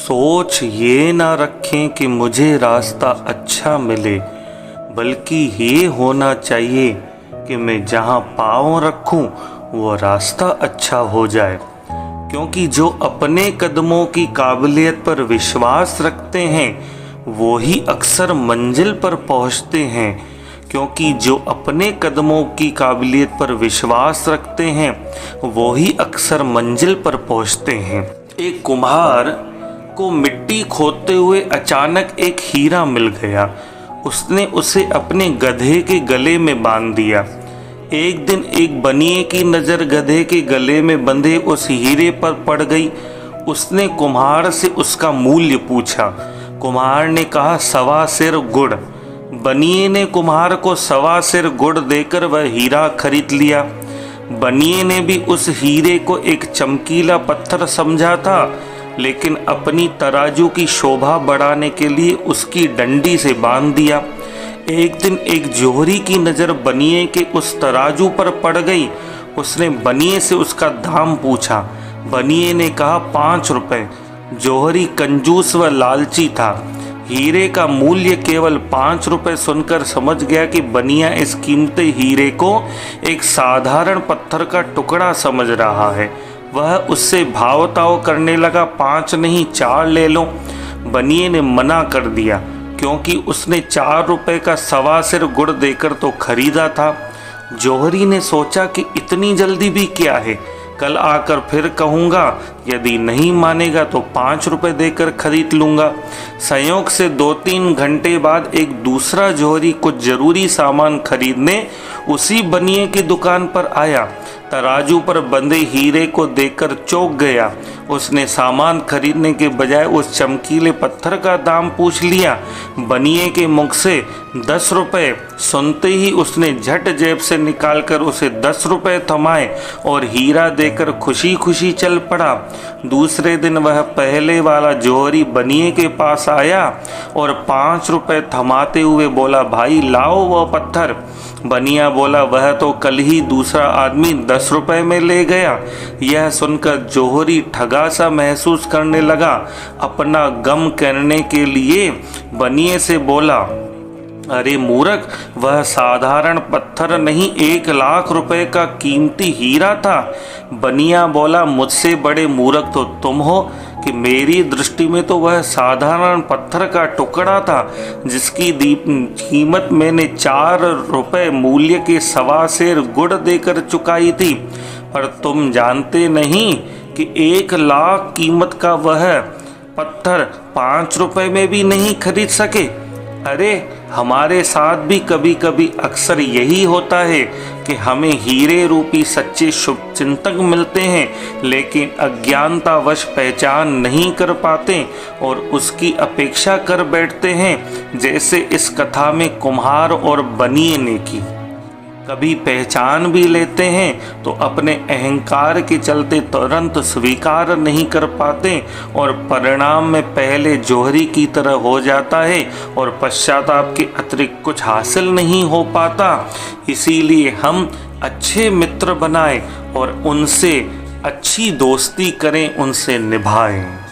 सोच ये ना रखें कि मुझे रास्ता अच्छा मिले, बल्कि ये होना चाहिए कि मैं जहाँ पाँव रखूं वो रास्ता अच्छा हो जाए। क्योंकि जो अपने कदमों की काबिलियत पर विश्वास रखते हैं वो ही अक्सर मंजिल पर पहुंचते हैं। क्योंकि जो अपने कदमों की काबिलियत पर विश्वास रखते हैं वो ही अक्सर मंजिल पर पहुंचते हैं। एक कुम्हार को मिट्टी खोदते हुए अचानक एक हीरा मिल गया। उसने उसे अपने गधे के गले में बांध दिया। एक दिन एक बनिए की नज़र गधे के गले में बंधे उस हीरे पर पड़ गई। उसने कुम्हार से उसका मूल्य पूछा। कुम्हार ने कहा 1.25 सेर गुड़। बनिए ने कुम्हार को 1.25 सेर गुड़ देकर वह हीरा खरीद लिया। बनिए ने भी उस हीरे को एक चमकीला पत्थर समझा था, लेकिन अपनी तराजू की शोभा बढ़ाने के लिए उसकी डंडी से बांध दिया। एक दिन एक जोहरी की नज़र बनिए के उस तराजू पर पड़ गई। उसने बनिए से उसका दाम पूछा। बनिए ने कहा 5 रुपए। जोहरी कंजूस व लालची था। हीरे का मूल्य केवल 5 रुपए सुनकर समझ गया कि बनिया इस कीमती हीरे को एक साधारण पत्थर का टुकड़ा समझ रहा है। वह उससे भाव-ताव करने लगा। 5 नहीं 4 ले लो। बनिए ने मना कर दिया, क्योंकि उसने 4 रुपए का 1.25 सेर गुड़ देकर तो खरीदा था। जोहरी ने सोचा कि इतनी जल्दी भी क्या है, कल आकर फिर कहूँगा, यदि नहीं मानेगा तो 5 रुपए देकर खरीद लूँगा। संयोग से 2-3 घंटे बाद एक दूसरा जोहरी कुछ ज़रूरी सामान खरीदने उसी बनिए की दुकान पर आया। तराजू पर बंधे हीरे को देखकर चौंक गया। उसने सामान खरीदने के बजाय उस चमकीले पत्थर का दाम पूछ लिया। बनिए के मुख से 10 रुपए सुनते ही उसने झट जेब से निकालकर उसे 10 रुपए थमाए और हीरा देकर खुशी खुशी चल पड़ा। दूसरे दिन वह पहले वाला जोहरी बनिए के पास आया और 5 रुपए थमाते हुए बोला, भाई लाओ वह पत्थर। बनिया बोला, वह तो कल ही दूसरा आदमी 10 रुपए में ले गया। यह सुनकर जोहरी ठगा सा महसूस करने लगा। अपना गम करने के लिए बनिए से बोला, अरे मूर्ख, वह साधारण पत्थर नहीं 1 लाख रुपए का कीमती हीरा था। बनिया बोला, मुझसे बड़े मूर्ख तो तुम हो कि मेरी दृष्टि में तो वह साधारण पत्थर का टुकड़ा था, जिसकी कीमत मैंने 4 रुपए मूल्य के 1.25 सेर गुड़ देकर चुकाई थी। पर तुम जानते नहीं कि 1 लाख कीमत का वह पत्थर 5 रुपए में भी नहीं खरीद सके। अरे हमारे साथ भी कभी कभी अक्सर यही होता है कि हमें हीरे रूपी सच्चे शुभचिंतक मिलते हैं, लेकिन अज्ञानतावश पहचान नहीं कर पाते और उसकी अपेक्षा कर बैठते हैं, जैसे इस कथा में कुम्हार और बनिए ने की। कभी पहचान भी लेते हैं तो अपने अहंकार के चलते तुरंत स्वीकार नहीं कर पाते और परिणाम में पहले जोहरी की तरह हो जाता है और पश्चाताप के अतिरिक्त कुछ हासिल नहीं हो पाता। इसीलिए हम अच्छे मित्र बनाएं और उनसे अच्छी दोस्ती करें, उनसे निभाएं।